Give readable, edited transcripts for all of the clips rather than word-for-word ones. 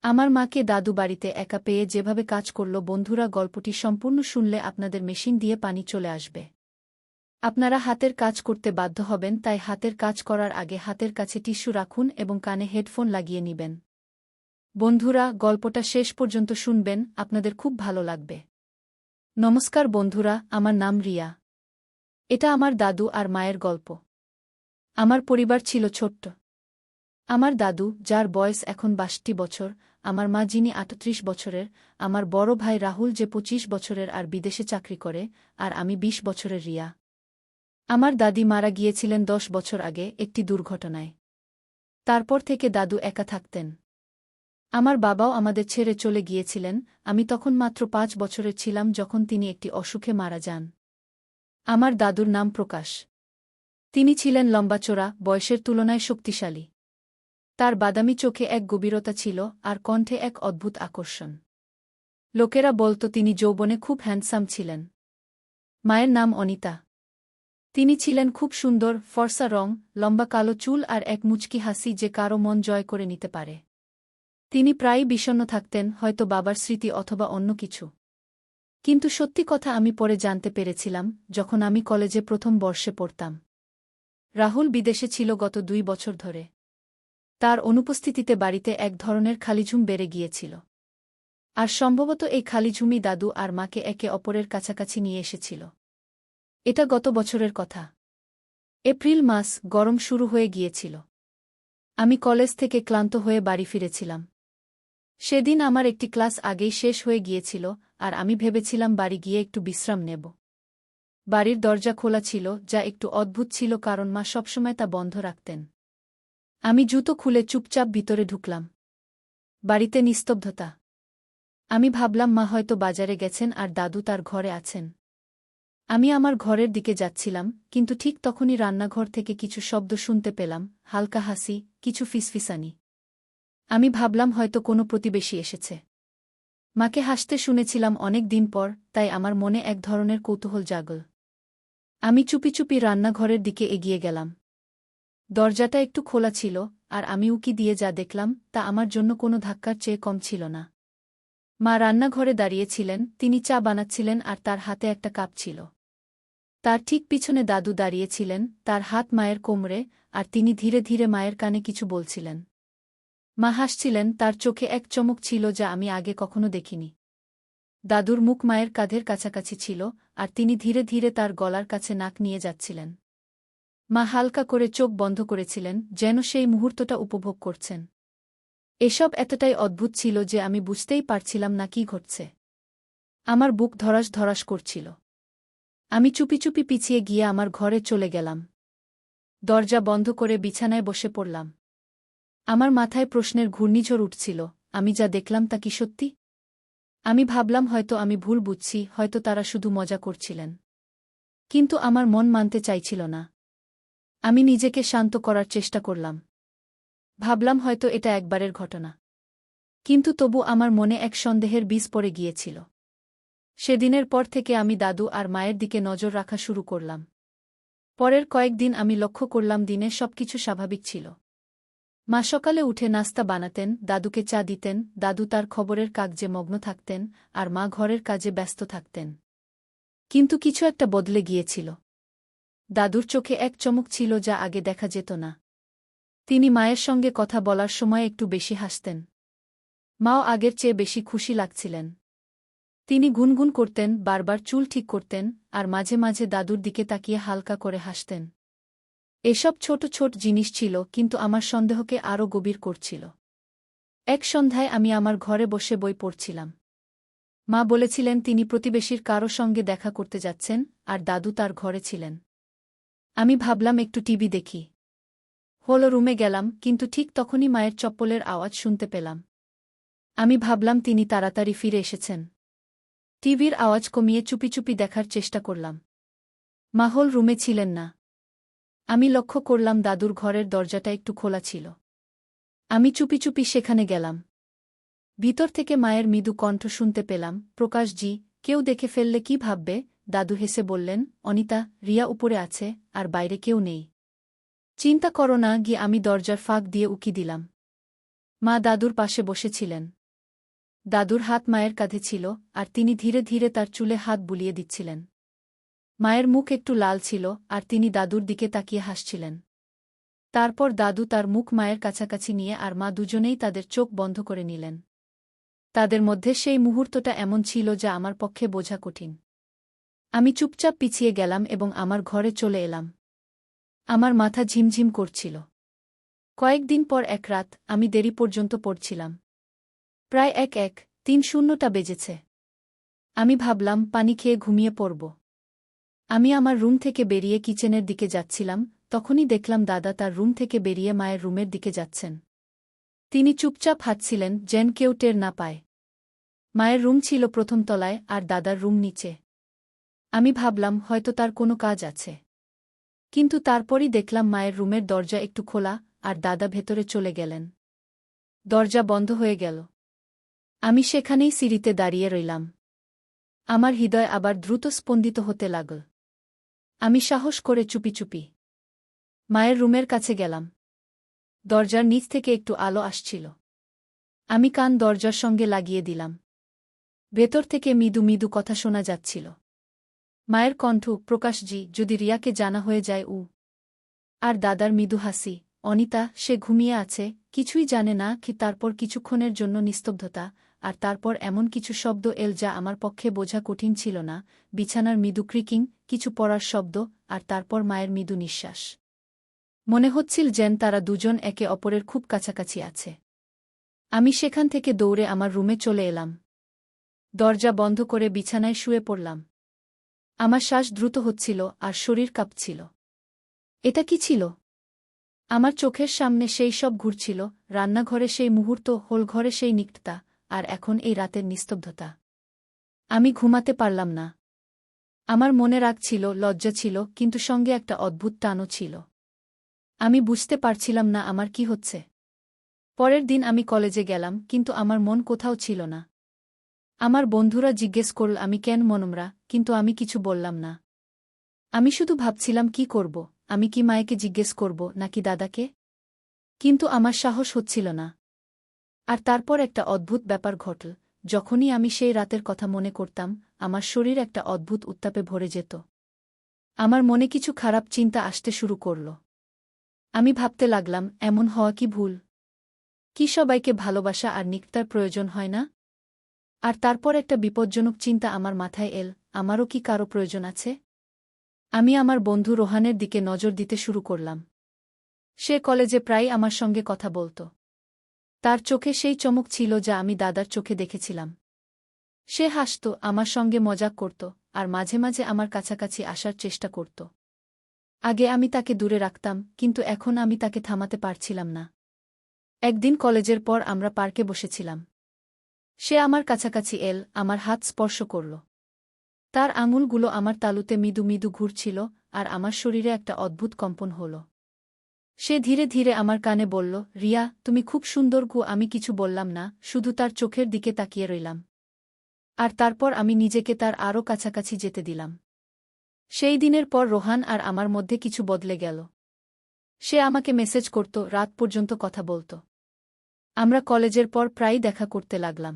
আমার মাকে দাদু বাড়িতে একা পেয়ে যেভাবে কাজ করল বন্ধুরা গল্পটি সম্পূর্ণ শুনলে আপনাদের মেশিন দিয়ে পানি চলে আসবে। আপনারা হাতের কাজ করতে বাধ্য হবেন, তাই হাতের কাজ করার আগে হাতের কাছে টিস্যু রাখুন এবং কানে হেডফোন লাগিয়ে নিবেন। বন্ধুরা, গল্পটা শেষ পর্যন্ত শুনবেন, আপনাদের খুব ভালো লাগবে। নমস্কার বন্ধুরা, আমার নাম রিয়া। এটা আমার দাদু আর মায়ের গল্প। আমার পরিবার ছিল ছোট্ট। আমার দাদু, যার বয়স এখন ৬২ বছর, আমার মা যিনি ৩৮ বছরের, আমার বড় ভাই রাহুল যে ২৫ বছরের আর বিদেশে চাকরি করে, আর আমি ২০ বছরের রিয়া। আমার দাদি মারা গিয়েছিলেন ১০ বছর আগে একটি দুর্ঘটনায়। তারপর থেকে দাদু একা থাকতেন। আমার বাবাও আমাদের ছেড়ে চলে গিয়েছিলেন, আমি তখন মাত্র ৫ বছরের ছিলাম যখন তিনি একটি অসুখে মারা যান। আমার দাদুর নাম প্রকাশ। তিনি ছিলেন লম্বাচোরা, বয়সের তুলনায় শক্তিশালী। তার বাদামি চোখে এক গভীরতা ছিল, আর কণ্ঠে এক অদ্ভুত আকর্ষণ। লোকেরা বলত তিনি যৌবনে খুব হ্যান্ডসাম ছিলেন। মায়ের নাম অনিতা। তিনি ছিলেন খুব সুন্দর, ফর্সা রং, লম্বা কালো চুল আর এক মুচকি হাসি যে কারো মন জয় করে নিতে পারে। তিনি প্রায়ই বিষণ্ণ থাকতেন, হয়তো বাবার স্মৃতি অথবা অন্য কিছু। কিন্তু সত্যি কথা আমি পরে জানতে পেরেছিলাম, যখন আমি কলেজে প্রথম বর্ষে পড়তাম। রাহুল বিদেশে ছিল গত ২ বছর ধরে। তার অনুপস্থিতিতে বাড়িতে এক ধরনের খালিঝুম বেড়ে গিয়েছিল। আর সম্ভবত এই খালিঝুমই দাদু আর মাকে একে অপরের কাছাকাছি নিয়ে এসেছিল। এটা গত বছরের কথা। এপ্রিল মাস, গরম শুরু হয়ে গিয়েছিল। আমি কলেজ থেকে ক্লান্ত হয়ে বাড়ি ফিরেছিলাম। সেদিন আমার একটি ক্লাস আগেই শেষ হয়ে গিয়েছিল, আর আমি ভেবেছিলাম বাড়ি গিয়ে একটু বিশ্রাম নেব। বাড়ির দরজা খোলা ছিল, যা একটু অদ্ভুত ছিল কারণ মা সবসময় তা বন্ধ রাখতেন। আমি জুতো খুলে চুপচাপ ভিতরে ঢুকলাম। বাড়িতে নিস্তব্ধতা। আমি ভাবলাম মা হয়তো বাজারে গেছেন আর দাদু তার ঘরে আছেন। আমি আমার ঘরের দিকে যাচ্ছিলাম, কিন্তু ঠিক তখনই রান্নাঘর থেকে কিছু শব্দ শুনতে পেলাম, হালকা হাসি, কিছু ফিসফিসানি। আমি ভাবলাম হয়তো কোনো প্রতিবেশী এসেছে। মাকে হাসতে শুনেছিলাম অনেক দিন পর, তাই আমার মনে এক ধরনের কৌতূহল জাগল। আমি চুপি চুপি রান্নাঘরের দিকে এগিয়ে গেলাম। দরজাটা একটু খোলা ছিল, আর আমি উকি দিয়ে যা দেখলাম তা আমার জন্য কোনো ধাক্কার চেয়ে কম ছিল না। মা রান্নাঘরে দাঁড়িয়েছিলেন, তিনি চা বানাচ্ছিলেন আর তার হাতে একটা কাপ ছিল। তার ঠিক পিছনে দাদু দাঁড়িয়েছিলেন, তার হাত মায়ের কোমরে, আর তিনি ধীরে ধীরে মায়ের কানে কিছু বলছিলেন। মা হাসছিলেন, তার চোখে এক চমক ছিল যা আমি আগে কখনো দেখিনি। দাদুর মুখ মায়ের কাঁধের কাছাকাছি ছিল, আর তিনি ধীরে ধীরে তার গলার কাছে নাক নিয়ে যাচ্ছিলেন। মা হালকা করে চোখ বন্ধ করেছিলেন, যেন সেই মুহূর্তটা উপভোগ করছেন। এসব এতটাই অদ্ভুত ছিল যে আমি বুঝতেই পারছিলাম না কী ঘটছে। আমার বুক ধড়াস ধড়াস করছিল। আমি চুপি চুপি পিছিয়ে গিয়ে আমার ঘরে চলে গেলাম। দরজা বন্ধ করে বিছানায় বসে পড়লাম। আমার মাথায় প্রশ্নের ঘূর্ণিঝড় উঠছিল, আমি যা দেখলাম তা কি সত্যি? আমি ভাবলাম হয়তো আমি ভুল বুঝছি, হয়তো তারা শুধু মজা করছিলেন। কিন্তু আমার মন মানতে চাইছিল না। আমি নিজেকে শান্ত করার চেষ্টা করলাম। ভাবলাম হয়তো এটা একবারের ঘটনা। কিন্তু তবু আমার মনে এক সন্দেহের বীজ পড়ে গিয়েছিল। সেদিনের পর থেকে আমি দাদু আর মায়ের দিকে নজর রাখা শুরু করলাম। পরের কয়েকদিন আমি লক্ষ্য করলাম দিনে সবকিছু স্বাভাবিক ছিল। মা সকালে উঠে নাস্তা বানাতেন, দাদুকে চা দিতেন, দাদু তার খবরের কাগজে মগ্ন থাকতেন, আর মা ঘরের কাজে ব্যস্ত থাকতেন। কিন্তু কিছু একটা বদলে গিয়েছিল। দাদুর চোখে এক চমক ছিল যা আগে দেখা যেত না। তিনি মায়ের সঙ্গে কথা বলার সময় একটু বেশি হাসতেন। মাও আগের চেয়ে বেশি খুশি লাগছিলেন। তিনি গুনগুন করতেন, বারবার চুল ঠিক করতেন, আর মাঝে মাঝে দাদুর দিকে তাকিয়ে হালকা করে হাসতেন। এসব ছোট ছোট জিনিস ছিল, কিন্তু আমার সন্দেহকে আরও গভীর করছিল। এক সন্ধ্যায় আমি আমার ঘরে বসে বই পড়ছিলাম। মা বলেছিলেন তিনি প্রতিবেশীর কারো সঙ্গে দেখা করতে যাচ্ছেন, আর দাদু তার ঘরে ছিলেন। আমি ভাবলাম একটু টিভি দেখি। হলো রুমে গেলাম, কিন্তু ঠিক তখনই মায়ের চপ্পলের আওয়াজ শুনতে পেলাম। আমি ভাবলাম তিনি তাড়াতাড়ি ফিরে এসেছেন। টিভির আওয়াজ কমিয়ে চুপি চুপি দেখার চেষ্টা করলাম। মা হল রুমে ছিলেন না। আমি লক্ষ্য করলাম দাদুর ঘরের দরজাটা একটু খোলা ছিল। আমি চুপি চুপি সেখানে গেলাম। ভিতর থেকে মায়ের মৃদু কণ্ঠ শুনতে পেলাম, প্রকাশজি, কেউ দেখে ফেললে কি ভাববে? দাদু হেসে বললেন, অনিতা, রিয়া উপরে আছে, আর বাইরে কেউ নেই। চিন্তা করো না। গিয়ে আমি দরজার ফাঁক দিয়ে উকি দিলাম। মা দাদুর পাশে বসেছিলেন। দাদুর হাত মায়ের কাঁধে ছিল, আর তিনি ধীরে ধীরে তার চুলে হাত বুলিয়ে দিচ্ছিলেন। মায়ের মুখ একটু লাল ছিল, আর তিনি দাদুর দিকে তাকিয়ে হাসছিলেন। তারপর দাদু তার মুখ মায়ের কাছাকাছি নিয়ে আর মা দুজনেই তাদের চোখ বন্ধ করে নিলেন। তাদের মধ্যে সেই মুহূর্তটা এমন ছিল যা আমার পক্ষে বোঝা কঠিন। আমি চুপচাপ পিছিয়ে গেলাম এবং আমার ঘরে চলে এলাম। আমার মাথা ঝিমঝিম করছিল। কয়েকদিন পর এক রাত আমি দেরি পর্যন্ত পড়ছিলাম। প্রায় 1:30টা বেজেছে। আমি ভাবলাম পানি খেয়ে ঘুমিয়ে পড়ব। আমি আমার রুম থেকে বেরিয়ে কিচেনের দিকে যাচ্ছিলাম, তখনই দেখলাম দাদা তার রুম থেকে বেরিয়ে মায়ের রুমের দিকে যাচ্ছেন। তিনি চুপচাপ হাঁটছিলেন, যেন কেউ টের না পায়। মায়ের রুম ছিল প্রথম তলায় আর দাদার রুম নিচে। আমি ভাবলাম হয়তো তার কোনো কাজ আছে। কিন্তু তারপরই দেখলাম মায়ের রুমের দরজা একটু খোলা, আর দাদা ভেতরে চলে গেলেন। দরজা বন্ধ হয়ে গেল। আমি সেখানেই সিঁড়িতে দাঁড়িয়ে রইলাম। আমার হৃদয় আবার দ্রুত স্পন্দিত হতে লাগল। আমি সাহস করে চুপি চুপি মায়ের রুমের কাছে গেলাম। দরজার নিচ থেকে একটু আলো আসছিল। আমি কান দরজার সঙ্গে লাগিয়ে দিলাম। ভেতর থেকে মৃদু মৃদু কথা শোনা যাচ্ছিল। মায়ের কণ্ঠ, প্রকাশজি, যদি রিয়াকে জানা হয়ে যায় আর দাদার মৃদু হাসি, অনিতা, সে ঘুমিয়ে আছে, কিছুই জানে না কি। তারপর কিছুক্ষণের জন্য নিস্তব্ধতা, আর তারপর এমন কিছু শব্দ এল যা আমার পক্ষে বোঝা কঠিন ছিল না। বিছানার মৃদু ক্রিকিং, কিছু পড়ার শব্দ, আর তারপর মায়ের মৃদু নিঃশ্বাস। মনে হচ্ছিল যেন তারা দুজন একে অপরের খুব কাছাকাছি আছে। আমি সেখান থেকে দৌড়ে আমার রুমে চলে এলাম। দরজা বন্ধ করে বিছানায় শুয়ে পড়লাম। আমার শ্বাস দ্রুত হচ্ছিল আর শরীর কাঁপছিল। এটা কি ছিল? আমার চোখের সামনে সেই সব ঘুরছিল, রান্নাঘরে সেই মুহূর্ত, হোলঘরে সেই নিকটতা, আর এখন এই রাতের নিস্তব্ধতা। আমি ঘুমাতে পারলাম না। আমার মনে রাগ ছিল, লজ্জা ছিল, কিন্তু সঙ্গে একটা অদ্ভুত টানও ছিল। আমি বুঝতে পারছিলাম না আমার কি হচ্ছে। পরের দিন আমি কলেজে গেলাম, কিন্তু আমার মন কোথাও ছিল না। আমার বন্ধুরা জিজ্ঞেস করল আমি কেন মনমরা, কিন্তু আমি কিছু বললাম না। আমি শুধু ভাবছিলাম কি করব, আমি কি মায়েকে জিজ্ঞেস করব নাকি দাদাকে? কিন্তু আমার সাহস হচ্ছিল না। আর তারপর একটা অদ্ভুত ব্যাপার ঘটল। যখনই আমি সেই রাতের কথা মনে করতাম, আমার শরীর একটা অদ্ভুত উত্তাপে ভরে যেত। আমার মনে কিছু খারাপ চিন্তা আসতে শুরু করল। আমি ভাবতে লাগলাম, এমন হওয়া কি ভুল? কি সবাইকে ভালোবাসা আর নিকটার প্রয়োজন হয় না? আর তারপর একটা বিপজ্জনক চিন্তা আমার মাথায় এল, আমারও কি কারো প্রয়োজন আছে? আমি আমার বন্ধু রোহানের দিকে নজর দিতে শুরু করলাম। সে কলেজে প্রায় আমার সঙ্গে কথা বলত। তার চোখে সেই চমক ছিল যা আমি দাদার চোখে দেখেছিলাম। সে হাসত, আমার সঙ্গে মজাক করত, আর মাঝে মাঝে আমার কাছাকাছি আসার চেষ্টা করত। আগে আমি তাকে দূরে রাখতাম, কিন্তু এখন আমি তাকে থামাতে পারছিলাম না। একদিন কলেজের পর আমরা পার্কে বসেছিলাম। সে আমার কাছাকাছি এল, আমার হাত স্পর্শ করল। তার আঙুলগুলো আমার তালুতে মৃদু মৃদু ঘুরছিল, আর আমার শরীরে একটা অদ্ভুত কম্পন হল। সে ধীরে ধীরে আমার কানে বলল, রিয়া, তুমি খুব সুন্দর গো। আমি কিছু বললাম না, শুধু তার চোখের দিকে তাকিয়ে রইলাম। আর তারপর আমি নিজেকে তার আরও কাছাকাছি যেতে দিলাম। সেই দিনের পর রোহান আর আমার মধ্যে কিছু বদলে গেল। সে আমাকে মেসেজ করত, রাত পর্যন্ত কথা বলত। আমরা কলেজের পর প্রায়ই দেখা করতে লাগলাম।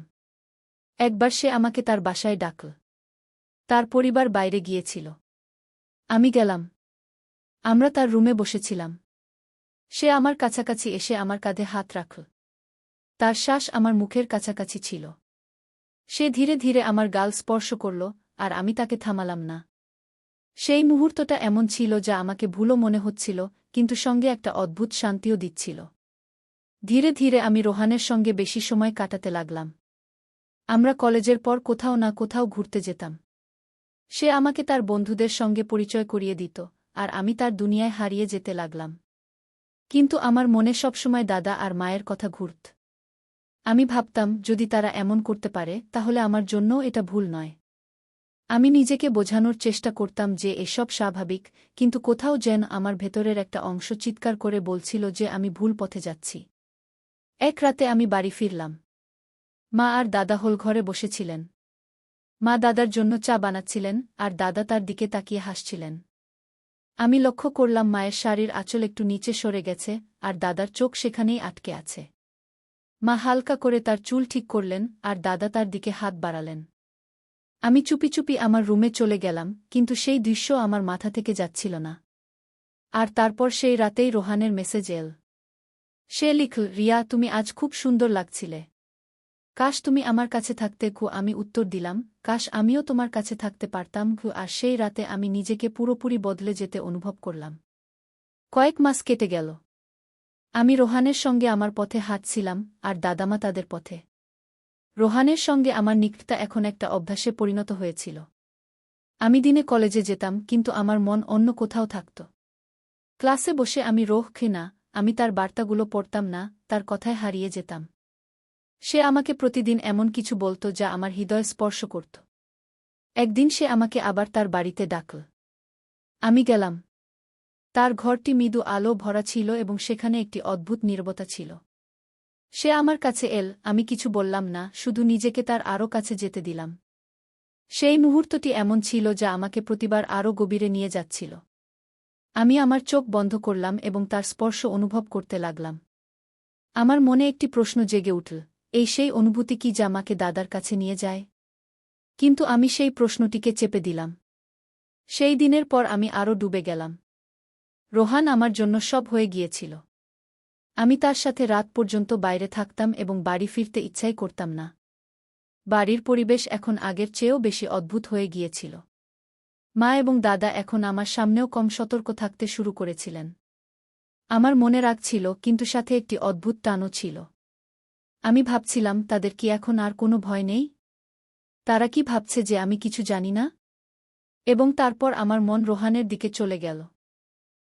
একবার সে আমাকে তার বাসায় ডাকল। তার পরিবার বাইরে গিয়েছিল। আমি গেলাম। আমরা তার রুমে বসেছিলাম। সে আমার কাছাকাছি এসে আমার কাঁধে হাত রাখল। তার শ্বাস আমার মুখের কাছাকাছি ছিল। সে ধীরে ধীরে আমার গাল স্পর্শ করল, আর আমি তাকে থামালাম না। সেই মুহূর্তটা এমন ছিল যা আমাকে ভুলও মনে হচ্ছিল, কিন্তু সঙ্গে একটা অদ্ভুত শান্তিও দিচ্ছিল। ধীরে ধীরে আমি রোহানের সঙ্গে বেশি সময় কাটাতে লাগলাম। আমরা কলেজের পর কোথাও না কোথাও ঘুরতে যেতাম। সে আমাকে তার বন্ধুদের সঙ্গে পরিচয় করিয়ে দিত, আর আমি তার দুনিয়ায় হারিয়ে যেতে লাগলাম। কিন্তু আমার মনে সবসময় দাদা আর মায়ের কথা ঘুরত। আমি ভাবতাম, যদি তারা এমন করতে পারে, তাহলে আমার জন্যও এটা ভুল নয়। আমি নিজেকে বোঝানোর চেষ্টা করতাম যে এসব স্বাভাবিক, কিন্তু কোথাও যেন আমার ভেতরের একটা অংশ চিৎকার করে বলছিল যে আমি ভুল পথে যাচ্ছি। এক রাতে আমি বাড়ি ফিরলাম। মা আর দাদা হোলঘরে বসেছিলেন। মা দাদার জন্য চা বানাচ্ছিলেন, আর দাদা তার দিকে তাকিয়ে হাসছিলেন। আমি লক্ষ্য করলাম মায়ের শাড়ির আঁচল একটু নিচে সরে গেছে, আর দাদার চোখ সেখানেই আটকে আছে। মা হালকা করে তার চুল ঠিক করলেন আর দাদা তার দিকে হাত বাড়ালেন। আমি চুপি চুপি আমার রুমে চলে গেলাম, কিন্তু সেই দৃশ্য আমার মাথা থেকে যাচ্ছিল না। আর তারপর সেই রাতেই রোহানের মেসেজ এল। সে লিখল, রিয়া, তুমি আজ খুব সুন্দর লাগছিলে। কাশ তুমি আমার কাছে থাকতে। আমি উত্তর দিলাম, কাশ আমিও তোমার কাছে থাকতে পারতাম। আর সেই রাতে আমি নিজেকে পুরোপুরি বদলে যেতে অনুভব করলাম। কয়েক মাস কেটে গেল। আমি রোহানের সঙ্গে আমার পথে হাঁটছিলাম, আর দাদামা তাদের পথে। রোহানের সঙ্গে আমার নিকটতা এখন একটা অভ্যাসে পরিণত হয়েছিল। আমি দিনে কলেজে যেতাম, কিন্তু আমার মন অন্য কোথাও থাকত। ক্লাসে বসে আমি না, আমি তার বার্তাগুলো পড়তাম না, তার কথায় হারিয়ে যেতাম। সে আমাকে প্রতিদিন এমন কিছু বলত যা আমার হৃদয় স্পর্শ করত। একদিন সে আমাকে আবার তার বাড়িতে ডাকল। আমি গেলাম। তার ঘরটি মৃদু আলো ভরা ছিল এবং সেখানে একটি অদ্ভুত নীরবতা ছিল। সে আমার কাছে এল, আমি কিছু বললাম না, শুধু নিজেকে তার আরও কাছে যেতে দিলাম। সেই মুহূর্তটি এমন ছিল যা আমাকে প্রতিবার আরও গভীরে নিয়ে যাচ্ছিল। আমি আমার চোখ বন্ধ করলাম এবং তার স্পর্শ অনুভব করতে লাগলাম। আমার মনে একটি প্রশ্ন জেগে উঠল, এই সেই অনুভূতি কি যা আমাকে দাদার কাছে নিয়ে যায়? কিন্তু আমি সেই প্রশ্নটিকে চেপে দিলাম। সেই দিনের পর আমি আরও ডুবে গেলাম। রোহান আমার জন্য সব হয়ে গিয়েছিল। আমি তার সাথে রাত পর্যন্ত বাইরে থাকতাম এবং বাড়ি ফিরতে ইচ্ছাই করতাম না। বাড়ির পরিবেশ এখন আগের চেয়েও বেশি অদ্ভুত হয়ে গিয়েছিল। মা এবং দাদা এখন আমার সামনেও কম সতর্ক থাকতে শুরু করেছিলেন। আমার মনে রাগ ছিল, কিন্তু সাথে একটি অদ্ভুত টানও ছিল। আমি ভাবছিলাম, তাদের কি এখন আর কোনো ভয় নেই? তারা কি ভাবছে যে আমি কিছু জানি না? এবং তারপর আমার মন রোহানের দিকে চলে গেল।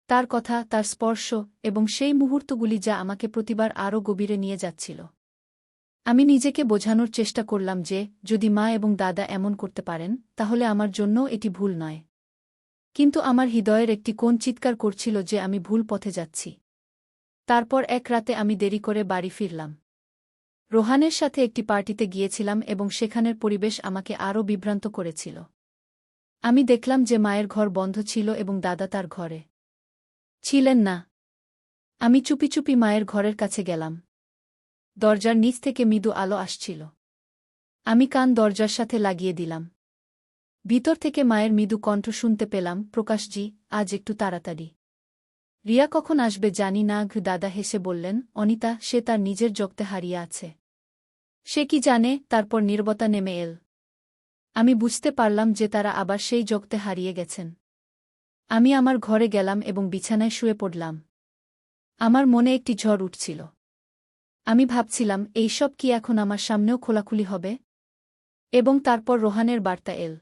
তার কথা, তার স্পর্শ, এবং সেই মুহূর্তগুলি যা আমাকে প্রতিবার আরও গভীরে নিয়ে যাচ্ছিল। আমি নিজেকে বোঝানোর চেষ্টা করলাম যে, যদি মা এবং দাদা এমন করতে পারেন, তাহলে আমার জন্যও এটি ভুল নয়। কিন্তু আমার হৃদয়ের একটি কোণ চিৎকার করছিল যে আমি ভুল পথে যাচ্ছি। তারপর এক রাতে আমি দেরি করে বাড়ি ফিরলাম। রোহানের সাথে একটি পার্টিতে গিয়েছিলাম এবং সেখানের পরিবেশ আমাকে আরও বিভ্রান্ত করেছিল। আমি দেখলাম যে মায়ের ঘর বন্ধ ছিল এবং দাদা তার ঘরে ছিলেন না। আমি চুপি চুপি মায়ের ঘরের কাছে গেলাম। দরজার নিচ থেকে মৃদু আলো আসছিল। আমি কান দরজার সাথে লাগিয়ে দিলাম। ভিতর থেকে মায়ের মৃদু কণ্ঠ শুনতে পেলাম, প্রকাশজি, আজ একটু তাড়াতাড়ি। রিয়া কখন আসবে জানি না। দাদা হেসে বললেন, অনিতা, সে তার নিজের জগতে হারিয়ে আছে। সে কি জানে? তারপর নীরবতা নেমে এল। আমি বুঝতে পারলাম যে তারা আবার সেই জগতে হারিয়ে গেছেন। আমি আমার ঘরে গেলাম এবং বিছানায় শুয়ে পড়লাম। আমার মনে একটি ঝড় উঠছিল। আমি ভাবছিলাম, এই সব কি এখন আমার সামনেও খোলাখুলি হবে? এবং তারপর রোহানের বার্তা এল।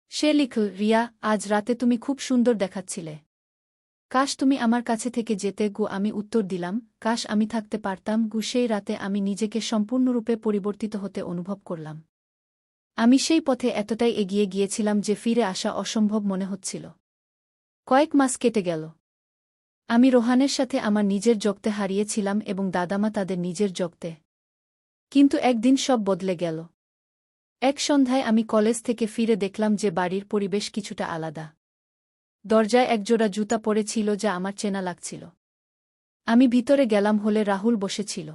সে লিখল, রিয়া, আজ রাতে তুমি খুব সুন্দর দেখাচ্ছিলে। কাশ তুমি আমার কাছে থেকে যেতে। আমি উত্তর দিলাম, কাশ আমি থাকতে পারতাম। সেই রাতে আমি নিজেকে সম্পূর্ণরূপে পরিবর্তিত হতে অনুভব করলাম। আমি সেই পথে এতটাই এগিয়ে গিয়েছিলাম যে ফিরে আসা অসম্ভব মনে হচ্ছিল। কয়েক মাস কেটে গেল। আমি রোহানের সাথে আমার নিজের জগতে হারিয়েছিলাম এবং দাদামা তাদের নিজের জগতে। কিন্তু একদিন সব বদলে গেল। এক সন্ধ্যায় আমি কলেজ থেকে ফিরে দেখলাম যে বাড়ির পরিবেশ কিছুটা আলাদা। দরজায় একজোড়া জুতা পরে ছিল যা আমার চেনা লাগছিল। আমি ভিতরে গেলাম হলে রাহুল বসেছিল।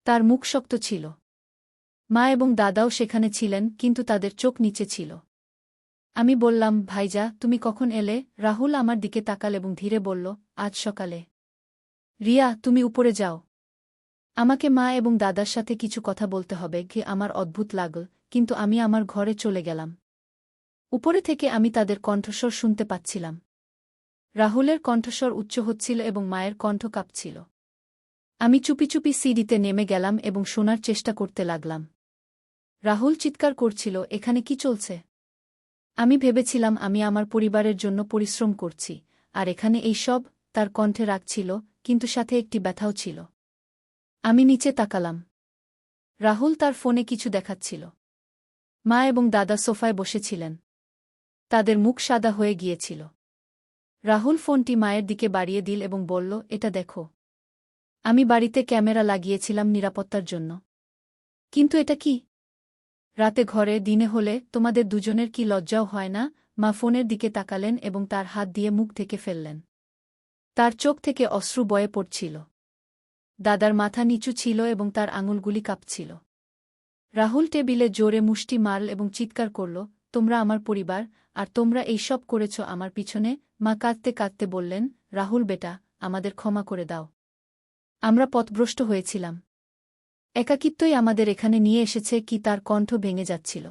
তার মুখ শক্ত ছিল। মা এবং দাদাও সেখানে ছিলেন, কিন্তু তাদের চোখ নিচে ছিল। আমি বললাম, ভাইজা, তুমি কখন এলে? রাহুল আমার দিকে তাকাল এবং ধীরে বলল, আজ সকালে। রিয়া, তুমি উপরে যাও। আমাকে মা এবং দাদার সাথে কিছু কথা বলতে হবে। আমার অদ্ভুত লাগল, কিন্তু আমি আমার ঘরে চলে গেলাম। উপরে থেকে আমি তাদের কণ্ঠস্বর শুনতে পাচ্ছিলাম। রাহুলের কণ্ঠস্বর উচ্চ হচ্ছিল এবং মায়ের কণ্ঠ কাঁপছিল। আমি চুপি চুপি সিঁড়িতে নেমে গেলাম এবং শোনার চেষ্টা করতে লাগলাম। রাহুল চিৎকার করছিল, এখানে কি চলছে? আমি ভেবেছিলাম আমি আমার পরিবারের জন্য পরিশ্রম করছি, আর এখানে এই সব। তার কণ্ঠে রাগ ছিল, কিন্তু সাথে একটি ব্যথাও ছিল। আমি নিচে তাকালাম। রাহুল তার ফোনে কিছু দেখাচ্ছিল। মা এবং দাদা সোফায় বসেছিলেন। তাদের মুখ সাদা হয়ে গিয়েছিল। রাহুল ফোনটি মায়ের দিকে বাড়িয়ে দিল এবং বলল, এটা দেখো। আমি বাড়িতে ক্যামেরা লাগিয়েছিলাম নিরাপত্তার জন্য। কিন্তু এটা কি? রাতে ঘরে, দিনে হলে তোমাদের দুজনের কি লজ্জাও হয় না? মা ফোনের দিকে তাকালেন এবং তার হাত দিয়ে মুখ ঢেকে ফেললেন। তার চোখ থেকে অশ্রু বয়ে পড়ছিল। দাদার মাথা নিচু ছিল এবং তার আঙুলগুলি কাঁপছিল। রাহুল টেবিলে জোরে মুষ্টি মারল এবং চিৎকার করল, তোমরা আমার পরিবার, আর তোমরা এই সব করেছ আমার পিছনে। মা কাঁদতে কাঁদতে বললেন, রাহুল বেটা, আমাদের ক্ষমা করে দাও। আমরা পথভ্রষ্ট হয়েছিলাম। একাকিত্বই আমাদের এখানে নিয়ে এসেছে। কি তার কণ্ঠ ভেঙে যাচ্ছিল।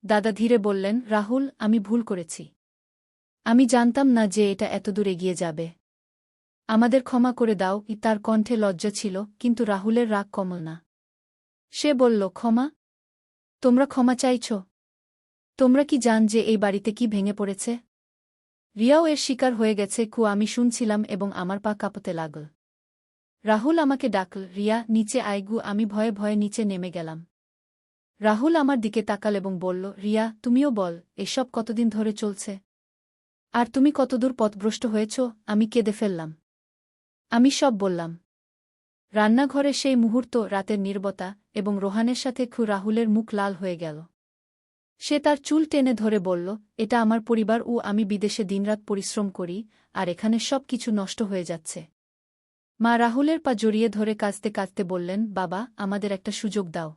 দাদা ধীরে বললেন, রাহুল, আমি ভুল করেছি। আমি জানতাম না যে এটা এতদূর এগিয়ে যাবে। আমাদের ক্ষমা করে দাও। তার কণ্ঠে লজ্জা ছিল, কিন্তু রাহুলের রাগ কমল না। সে বলল, ক্ষমা? তোমরা ক্ষমা চাইছ? তোমরা কি জান যে এই বাড়িতে কি ভেঙে পড়েছে? রিয়াও এর শিকার হয়ে গেছে। আমি শুনছিলাম এবং আমার পা কাঁপতে লাগল। রাহুল আমাকে ডাকল, রিয়া, নিচে আয়। আমি ভয়ে ভয়ে নিচে নেমে গেলাম। রাহুল আমার দিকে তাকাল এবং বলল, রিয়া, তুমিও বল, এসব কতদিন ধরে চলছে? আর তুমি কতদূর পথভ্রষ্ট হয়েছ? আমি কেঁদে ফেললাম। আমি সব বললাম। রান্নাঘরে সেই মুহূর্ত, রাতের নীরবতা, এবং রোহানের সাথে রাহুলের মুখ লাল হয়ে গেল। সে তার চুল টেনে ধরে বলল, এটা আমার পরিবার আমি বিদেশে দিনরাত পরিশ্রম করি, আর এখানে সব কিছু নষ্ট হয়ে যাচ্ছে। মা রাহুলের পা জড়িয়ে ধরে কাঁদতে কাঁদতে বললেন, বাবা, আমাদের একটা সুযোগ দাও।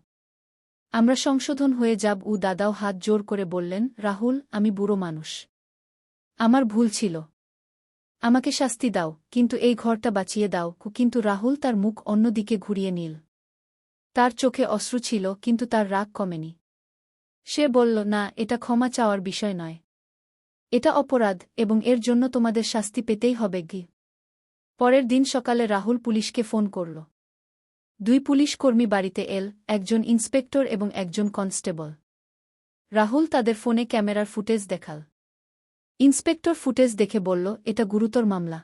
আমরা সংশোধন হয়ে যাব। দাদাও হাত জোর করে বললেন, রাহুল, আমি বুড়ো মানুষ। আমার ভুল ছিল। আমাকে শাস্তি দাও, কিন্তু এই ঘরটা বাঁচিয়ে দাও। কিন্তু রাহুল তার মুখ অন্যদিকে ঘুরিয়ে নিল। তার চোখে অশ্রু ছিল, কিন্তু তার রাগ কমেনি। সে বলল, না, এটা ক্ষমা চাওয়ার বিষয় নয়। এটা অপরাধ, এবং এর জন্য তোমাদের শাস্তি পেতেই হবে। পরের দিন সকালে রাহুল পুলিশকে ফোন করল। 2 পুলিশ কর্মী বাড়িতে এল, একজন ইন্সপেক্টর এবং একজন কনস্টেবল। রাহুল তাদের ফোনে ক্যামেরার ফুটেজ দেখাল। ইন্সপেক্টর ফুটেজ দেখে বলল, এটা গুরুতর মামলা।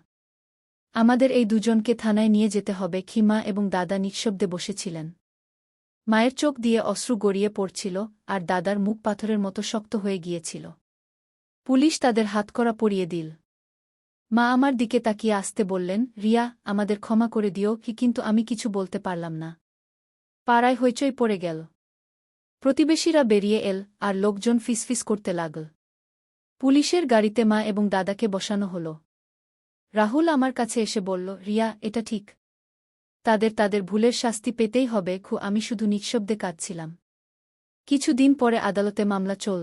আমাদের এই দুজনকে থানায় নিয়ে যেতে হবে। মা এবং দাদা নিঃশব্দে বসেছিলেন। মায়ের চোখ দিয়ে অশ্রু গড়িয়ে পড়ছিল, আর দাদার মুখ পাথরের মতো শক্ত হয়ে গিয়েছিল। পুলিশ তাদের হাতকড়া পরিয়ে দিল। মা আমার দিকে তাকিয়ে আসতে বললেন, রিয়া, আমাদের ক্ষমা করে দিও। কিন্তু আমি কিছু বলতে পারলাম না। পাড়ায় হইচই পড়ে গেল। প্রতিবেশীরা বেরিয়ে এল, আর লোকজন ফিসফিস করতে লাগল। পুলিশের গাড়িতে মা এবং দাদাকে বসানো হল। রাহুল আমার কাছে এসে বলল, রিয়া, এটা ঠিক। তাদের ভুলের শাস্তি পেতেই হবে। আমি শুধু নিঃশব্দে কাঁদছিলাম। কিছুদিন পরে আদালতে মামলা চল।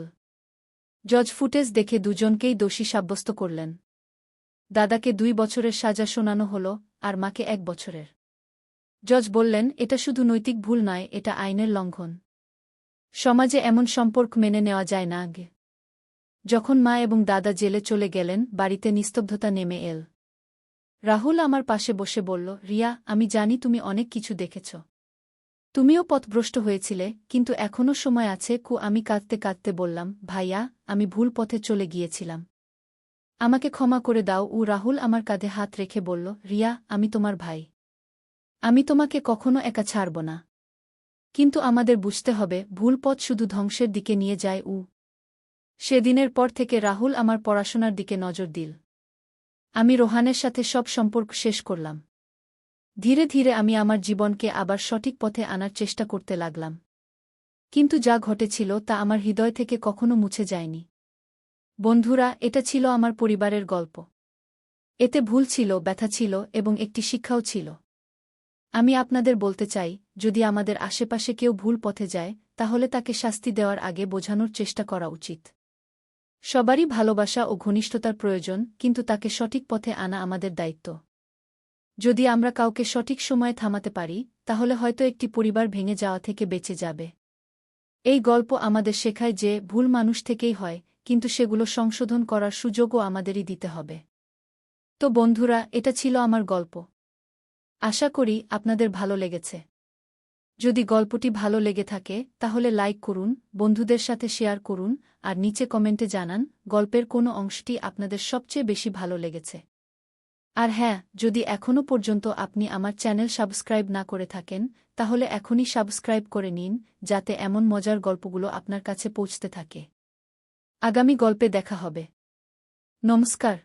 জজ ফুটেজ দেখে দুজনকেই দোষী সাব্যস্ত করলেন। দাদাকে 2 বছরের সাজা শোনানো হল, আর মাকে 1 বছরের। জজ বললেন, এটা শুধু নৈতিক ভুল নয়, এটা আইনের লঙ্ঘন। সমাজে এমন সম্পর্ক মেনে নেওয়া যায় না। যখন মা এবং দাদা জেলে চলে গেলেন, বাড়িতে নিস্তব্ধতা নেমে এল। রাহুল আমার পাশে বসে বলল, রিয়া, আমি জানি তুমি অনেক কিছু দেখেছ। তুমিও পথভ্রষ্ট হয়েছিলে, কিন্তু এখনও সময় আছে। আমি কাঁদতে কাঁদতে বললাম, ভাইয়া, আমি ভুল পথে চলে গিয়েছিলাম। আমাকে ক্ষমা করে দাও। রাহুল আমার কাঁধে হাত রেখে বলল, রিয়া, আমি তোমার ভাই। আমি তোমাকে কখনো একা ছাড়ব না। কিন্তু আমাদের বুঝতে হবে, ভুল পথ শুধু ধ্বংসের দিকে নিয়ে যায়। সেদিনের পর থেকে রাহুল আমার পড়াশোনার দিকে নজর দিল। আমি রোহানের সাথে সব সম্পর্ক শেষ করলাম। ধীরে ধীরে আমি আমার জীবনকে আবার সঠিক পথে আনার চেষ্টা করতে লাগলাম। কিন্তু যা ঘটেছিল তা আমার হৃদয় থেকে কখনো মুছে যায়নি। বন্ধুরা, এটা ছিল আমার পরিবারের গল্প। এতে ভুল ছিল, ব্যথা ছিল, এবং একটি শিক্ষাও ছিল। আমি আপনাদের বলতে চাই, যদি আমাদের আশেপাশে কেউ ভুল পথে যায়, তাহলে তাকে শাস্তি দেওয়ার আগে বোঝানোর চেষ্টা করা উচিত। সবারই ভালোবাসা ও ঘনিষ্ঠতার প্রয়োজন, কিন্তু তাকে সঠিক পথে আনা আমাদের দায়িত্ব। যদি আমরা কাউকে সঠিক সময়ে থামাতে পারি, তাহলে হয়তো একটি পরিবার ভেঙে যাওয়া থেকে বেঁচে যাবে। এই গল্প আমাদের শেখায় যে ভুল মানুষ থেকেই হয়, কিন্তু সেগুলো সংশোধন করার সুযোগও আমাদেরই দিতে হবে। তো বন্ধুরা, এটা ছিল আমার গল্প। আশা করি আপনাদের ভালো লেগেছে। যদি গল্পটি ভালো লেগে থাকে, তাহলে লাইক করুন, বন্ধুদের সাথে শেয়ার করুন, আর নিচে কমেন্টে জানান গল্পের কোনো অংশটি আপনাদের সবচেয়ে বেশি ভালো লেগেছে। আর হ্যাঁ, যদি এখনও পর্যন্ত আপনি আমার চ্যানেল সাবস্ক্রাইব না করে থাকেন, তাহলে এখনই সাবস্ক্রাইব করে নিন, যাতে এমন মজার গল্পগুলো আপনার কাছে পৌঁছতে থাকে। আগামী গল্পে দেখা হবে। নমস্কার।